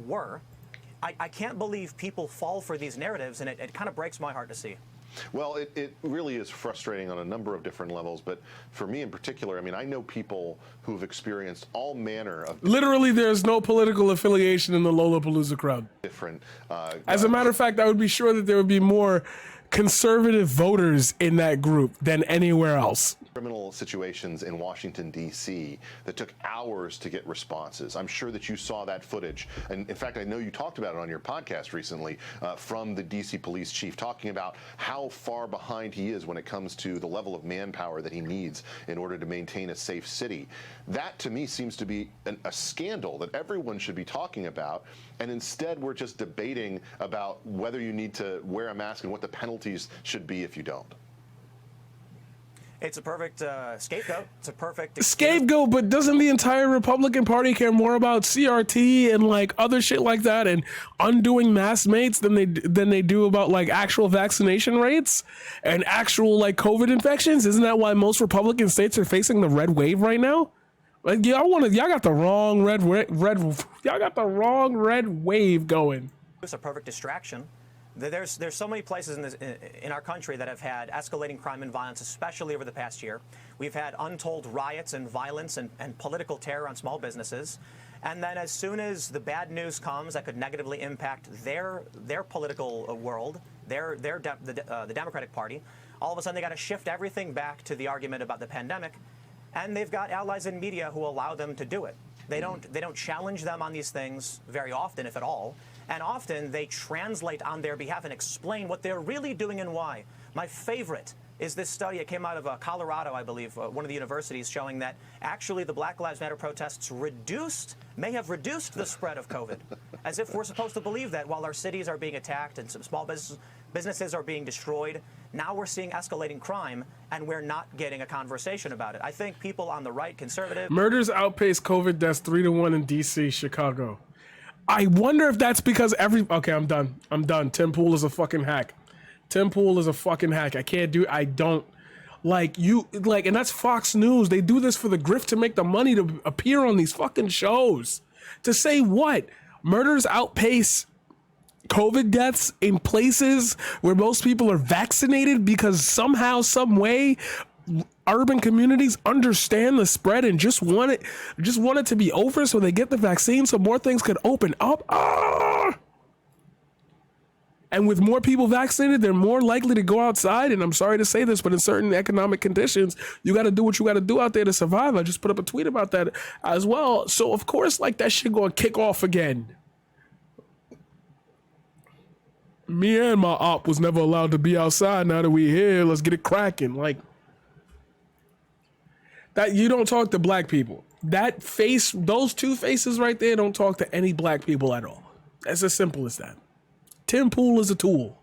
were. I can't believe people fall for these narratives, and it kind of breaks my heart to see. Well, it really is frustrating on a number of different levels, but for me in particular, I mean, I know people who've experienced all manner of... Literally, there's no political affiliation in the Lollapalooza crowd. Different... As a matter of fact, I would be sure that there would be more conservative voters in that group than anywhere else. Criminal situations in Washington, D.C. that took hours to get responses. I'm sure that you saw that footage. And in fact, I know you talked about it on your podcast recently from the D.C. police chief, talking about how far behind he is when it comes to the level of manpower that he needs in order to maintain a safe city. That, to me, seems to be a scandal that everyone should be talking about. And instead, we're just debating about whether you need to wear a mask and what the penalties should be if you don't. It's a perfect scapegoat. It's a perfect scapegoat, but doesn't the entire Republican Party care more about CRT and like other shit like that and undoing mask mates than they do about like actual vaccination rates and actual like COVID infections? Isn't that why most Republican states are facing the red wave right now? Like y'all got the wrong y'all got the wrong red wave going. It's a perfect distraction. There's so many places in our country that have had escalating crime and violence, especially over the past year. We've had untold riots and violence and political terror on small businesses. And then as soon as the bad news comes that could negatively impact their political world, the Democratic Party, all of a sudden they got to shift everything back to the argument about the pandemic. And they've got allies in media who allow them to do it. They don't challenge them on these things very often, if at all. And often they translate on their behalf and explain what they're really doing and why. My favorite is this study. It came out of Colorado, I believe, one of the universities, showing that actually the Black Lives Matter protests may have reduced the spread of COVID. As if we're supposed to believe that while our cities are being attacked and some small businesses are being destroyed, now we're seeing escalating crime and we're not getting a conversation about it. I think people on the right, conservative... Murders outpace COVID deaths 3-1 in D.C., Chicago. I wonder if that's because okay, I'm done. Tim Pool is a fucking hack. Tim Pool is a fucking hack. And that's Fox News. They do this for the grift to make the money to appear on these fucking shows. To say what? Murders outpace COVID deaths in places where most people are vaccinated because somehow, some way, urban communities understand the spread and just want it to be over so they get the vaccine so more things could open up. And with more people vaccinated, they're more likely to go outside. And I'm sorry to say this, but in certain economic conditions, you got to do what you got to do out there to survive. I just put up a tweet about that as well. So of course, like, that shit going to kick off again. Me and my op was never allowed to be outside. Now that we here, let's get it cracking. Like, that you don't talk to black people. That face, those two faces right there don't talk to any black people at all. It's as simple as that. Tim Pool is a tool.